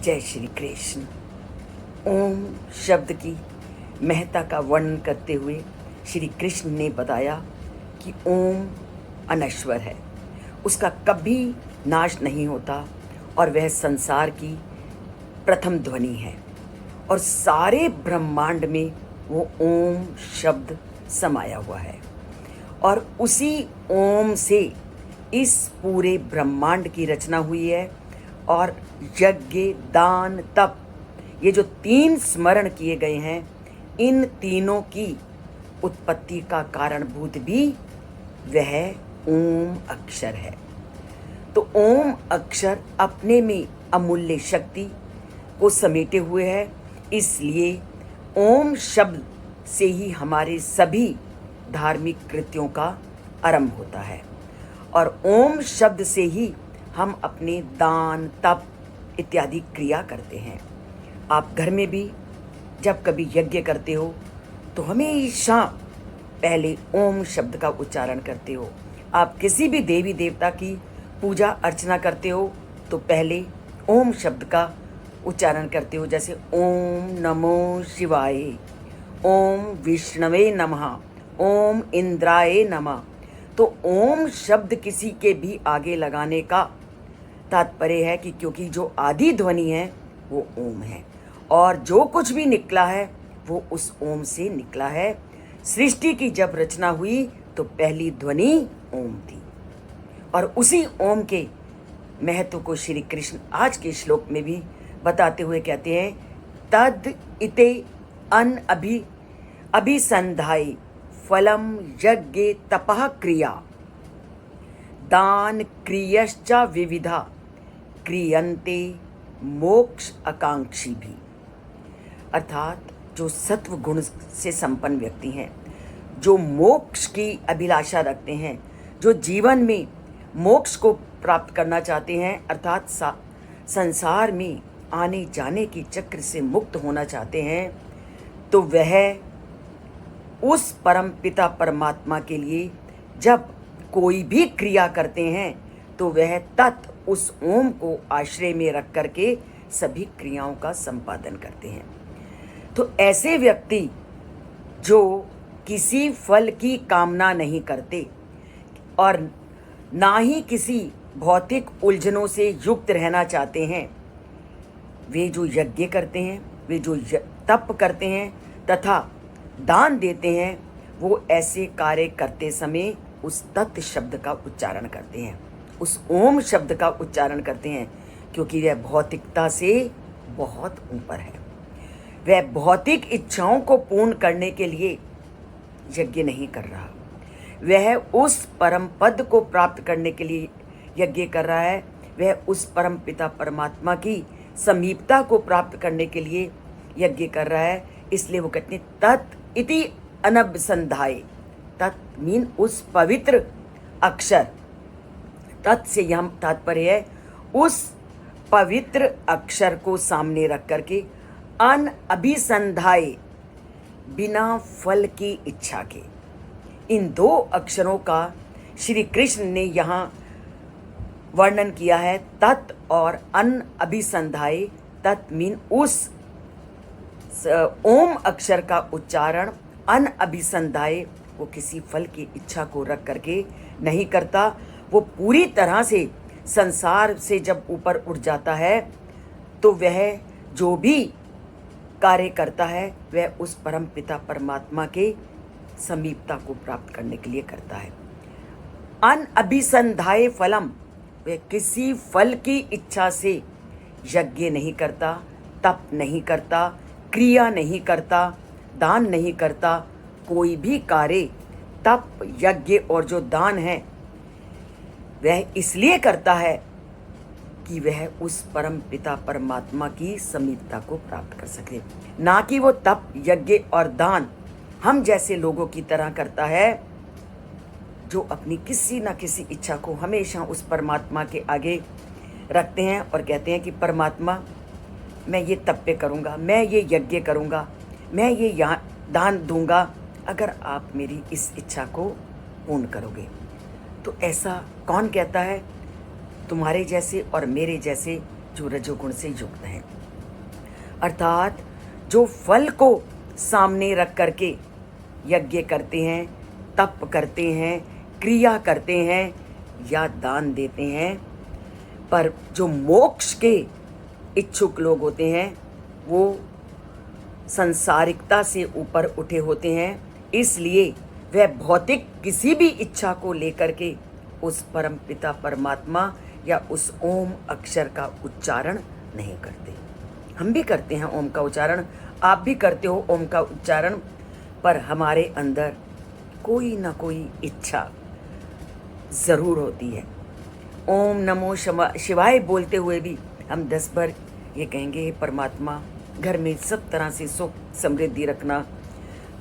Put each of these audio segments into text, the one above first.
जय श्री कृष्ण। ओम शब्द की महत्ता का वर्णन करते हुए श्री कृष्ण ने बताया कि ओम अनश्वर है, उसका कभी नाश नहीं होता और वह संसार की प्रथम ध्वनि है और सारे ब्रह्मांड में वो ओम शब्द समाया हुआ है और उसी ओम से इस पूरे ब्रह्मांड की रचना हुई है। और यज्ञ, दान, तप, ये जो तीन स्मरण किए गए हैं, इन तीनों की उत्पत्ति का कारणभूत भी वह ओम अक्षर है। तो ओम अक्षर अपने में अमूल्य शक्ति को समेटे हुए है, इसलिए ओम शब्द से ही हमारे सभी धार्मिक कृत्यों का आरंभ होता है और ओम शब्द से ही हम अपने दान, तप इत्यादि क्रिया करते हैं। आप घर में भी जब कभी यज्ञ करते हो तो हमेशा पहले ओम शब्द का उच्चारण करते हो। आप किसी भी देवी देवता की पूजा अर्चना करते हो तो पहले ओम शब्द का उच्चारण करते हो, जैसे ओम नमो शिवाय, ओम विष्णवे नमः, ओम इंद्राय नमः। तो ओम शब्द किसी के भी आगे लगाने का तात्पर्य है कि क्योंकि जो आदि ध्वनि है वो ओम है और जो कुछ भी निकला है वो उस ओम से निकला है। सृष्टि की जब रचना हुई तो पहली ध्वनि ओम थी और उसी ओम के महत्व को श्री कृष्ण आज के श्लोक में भी बताते हुए कहते हैं, तद इते अन अभिसंधाय फलम यज्ञ तपः क्रिया दान क्रियश्च विविधा क्रियन्ते मोक्ष आकांक्षी भी। अर्थात जो सत्व गुण से संपन्न व्यक्ति हैं, जो मोक्ष की अभिलाषा रखते हैं, जो जीवन में मोक्ष को प्राप्त करना चाहते हैं, अर्थात संसार में आने जाने की चक्र से मुक्त होना चाहते हैं, तो वह उस परम पिता परमात्मा के लिए जब कोई भी क्रिया करते हैं तो वह तत् उस ओम को आश्रय में रख करके सभी क्रियाओं का संपादन करते हैं। तो ऐसे व्यक्ति जो किसी फल की कामना नहीं करते और ना ही किसी भौतिक उलझनों से युक्त रहना चाहते हैं, वे जो यज्ञ करते हैं, वे जो तप करते हैं तथा दान देते हैं, वो ऐसे कार्य करते समय उस तत् शब्द का उच्चारण करते हैं, उस ओम शब्द का उच्चारण करते हैं, क्योंकि वह भौतिकता से बहुत ऊपर है। वह भौतिक इच्छाओं को पूर्ण करने के लिए यज्ञ नहीं कर रहा, वह उस परम पद को प्राप्त करने के लिए यज्ञ कर रहा है, वह उस परम पिता परमात्मा की समीपता को प्राप्त करने के लिए यज्ञ कर रहा है। इसलिए वो कहते हैं तत् इति अनभिसंधाय। तत् मीन उस पवित्र अक्षर, तत् से यह तात्पर्य है उस पवित्र अक्षर को सामने रख करके अनभिसंधाय, बिना फल की इच्छा के। इन दो अक्षरों का श्री कृष्ण ने यहाँ वर्णन किया है, तत् और अनभिसंधाय। तत् मीन उस ओम अक्षर का उच्चारण, अनभिसंधाय वो किसी फल की इच्छा को रख करके नहीं करता। वो पूरी तरह से संसार से जब ऊपर उठ जाता है तो वह जो भी कार्य करता है वह उस परम पिता परमात्मा के समीपता को प्राप्त करने के लिए करता है। अनभिसंधाय फलम, वह किसी फल की इच्छा से यज्ञ नहीं करता, तप नहीं करता, क्रिया नहीं करता, दान नहीं करता। कोई भी कार्य, तप, यज्ञ और जो दान है वह इसलिए करता है कि वह उस परम पिता परमात्मा की समीपता को प्राप्त कर सके, ना कि वो तप, यज्ञ और दान हम जैसे लोगों की तरह करता है, जो अपनी किसी ना किसी इच्छा को हमेशा उस परमात्मा के आगे रखते हैं और कहते हैं कि परमात्मा मैं ये तप पे करूँगा, मैं ये यज्ञ करूँगा, मैं ये यहाँ दान दूंगा अगर आप मेरी इस इच्छा को पूर्ण करोगे। तो ऐसा कौन कहता है? तुम्हारे जैसे और मेरे जैसे जो रजोगुण से युक्त हैं। अर्थात जो फल को सामने रख करके यज्ञ करते हैं, तप करते हैं, क्रिया करते हैं या दान देते हैं, पर जो मोक्ष के इच्छुक लोग होते हैं वो संसारिकता से ऊपर उठे होते हैं, इसलिए वह भौतिक किसी भी इच्छा को लेकर के उस परम पिता परमात्मा या उस ओम अक्षर का उच्चारण नहीं करते। हम भी करते हैं ओम का उच्चारण, आप भी करते हो ओम का उच्चारण, पर हमारे अंदर कोई ना कोई इच्छा ज़रूर होती है। ओम नमो शिवाय बोलते हुए भी हम 10 बार ये कहेंगे, हे परमात्मा घर में सब तरह से सुख समृद्धि रखना,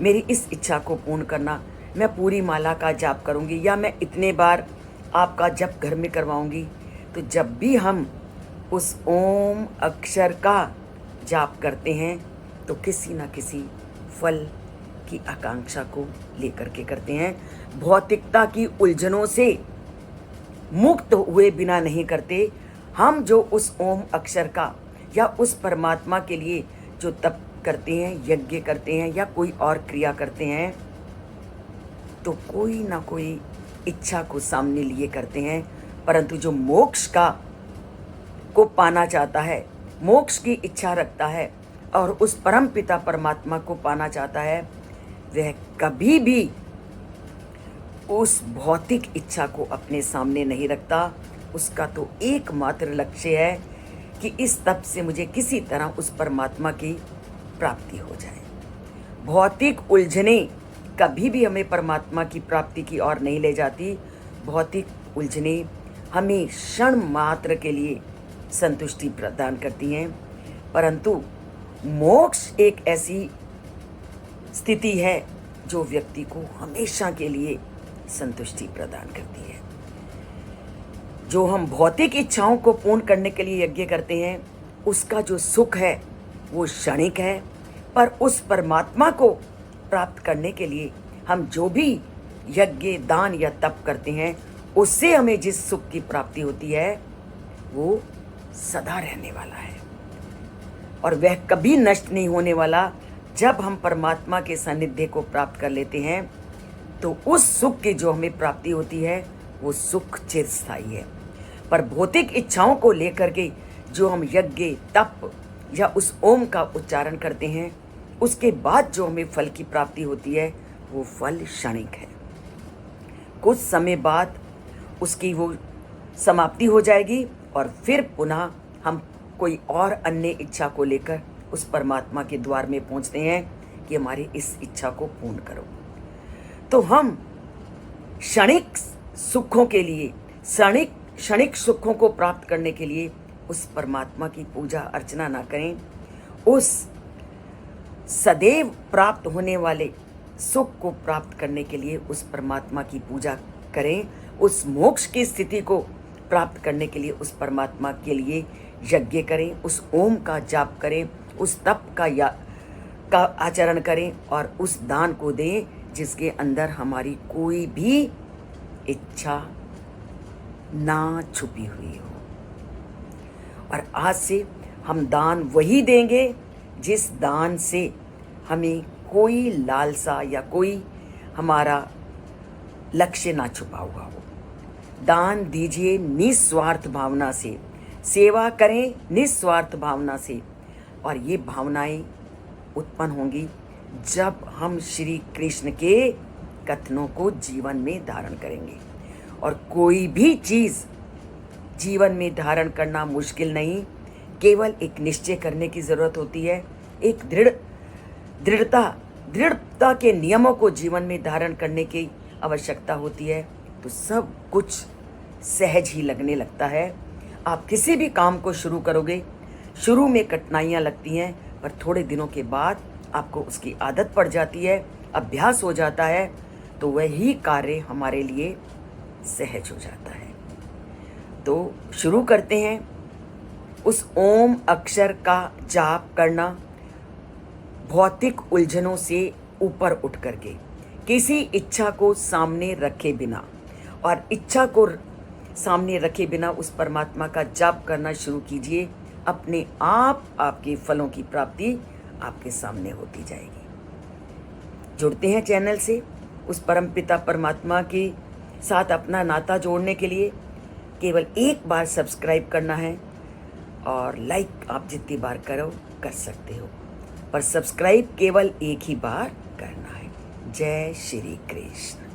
मेरी इस इच्छा को पूर्ण करना, मैं पूरी माला का जाप करूँगी या मैं इतने बार आपका जप घर में करवाऊँगी। तो जब भी हम उस ओम अक्षर का जाप करते हैं तो किसी न किसी फल की आकांक्षा को लेकर के करते हैं, भौतिकता की उलझनों से मुक्त हुए बिना नहीं करते। हम जो उस ओम अक्षर का या उस परमात्मा के लिए जो तप करते हैं, यज्ञ करते हैं या कोई और क्रिया करते हैं, तो कोई ना कोई इच्छा को सामने लिए करते हैं। परंतु जो मोक्ष को पाना चाहता है, मोक्ष की इच्छा रखता है और उस परम पिता परमात्मा को पाना चाहता है, वह कभी भी उस भौतिक इच्छा को अपने सामने नहीं रखता। उसका तो एकमात्र लक्ष्य है कि इस तप से मुझे किसी तरह उस परमात्मा की प्राप्ति हो जाए। भौतिक उलझने कभी भी हमें परमात्मा की प्राप्ति की ओर नहीं ले जाती। भौतिक उलझने हमें क्षण मात्र के लिए संतुष्टि प्रदान करती हैं, परंतु मोक्ष एक ऐसी स्थिति है जो व्यक्ति को हमेशा के लिए संतुष्टि प्रदान करती है। जो हम भौतिक इच्छाओं को पूर्ण करने के लिए यज्ञ करते हैं, उसका जो सुख है वो क्षणिक है, पर उस परमात्मा को प्राप्त करने के लिए हम जो भी यज्ञ दान या तप करते हैं, उससे हमें जिस सुख की प्राप्ति होती है वो सदा रहने वाला है और वह कभी नष्ट नहीं होने वाला। जब हम परमात्मा के सानिध्य को प्राप्त कर लेते हैं तो उस सुख की जो हमें प्राप्ति होती है वो सुख चिरस्थायी है। पर भौतिक इच्छाओं को लेकर के जो हम यज्ञ तप या उस ओम का उच्चारण करते हैं, उसके बाद जो हमें फल की प्राप्ति होती है वो फल क्षणिक है। कुछ समय बाद उसकी वो समाप्ति हो जाएगी और फिर पुनः हम कोई और अन्य इच्छा को लेकर उस परमात्मा के द्वार में पहुंचते हैं कि हमारी इस इच्छा को पूर्ण करो। तो हम क्षणिक सुखों के लिए, क्षणिक सुखों को प्राप्त करने के लिए उस परमात्मा की पूजा अर्चना ना करें। उस सदैव प्राप्त होने वाले सुख को प्राप्त करने के लिए उस परमात्मा की पूजा करें। उस मोक्ष की स्थिति को प्राप्त करने के लिए उस परमात्मा के लिए यज्ञ करें, उस ओम का जाप करें, उस तप का आचरण करें और उस दान को दें जिसके अंदर हमारी कोई भी इच्छा ना छुपी हुई हो। और आज से हम दान वही देंगे जिस दान से हमें कोई लालसा या कोई हमारा लक्ष्य ना छुपा हुआ हो। दान दीजिए निस्वार्थ भावना से, सेवा करें निस्वार्थ भावना से, और ये भावनाएं उत्पन्न होंगी जब हम श्री कृष्ण के कथनों को जीवन में धारण करेंगे। और कोई भी चीज़ जीवन में धारण करना मुश्किल नहीं, केवल एक निश्चय करने की ज़रूरत होती है, एक दृढ़ता के नियमों को जीवन में धारण करने की आवश्यकता होती है। तो सब कुछ सहज ही लगने लगता है। आप किसी भी काम को शुरू करोगे, शुरू में कठिनाइयाँ लगती हैं, पर थोड़े दिनों के बाद आपको उसकी आदत पड़ जाती है, अभ्यास हो जाता है, तो वही कार्य हमारे लिए सहज हो जाता है। तो शुरू करते हैं उस ओम अक्षर का जाप करना, भौतिक उलझनों से ऊपर उठ करके, किसी इच्छा को सामने रखे बिना, और इच्छा को सामने रखे बिना उस परमात्मा का जाप करना शुरू कीजिए। अपने आप आपके फलों की प्राप्ति आपके सामने होती जाएगी। जुड़ते हैं चैनल से। उस परमपिता परमात्मा के साथ अपना नाता जोड़ने के लिए केवल एक बार सब्सक्राइब करना है, और लाइक आप जितनी बार करो कर सकते हो, पर सब्सक्राइब केवल एक ही बार करना है। जय श्री कृष्ण।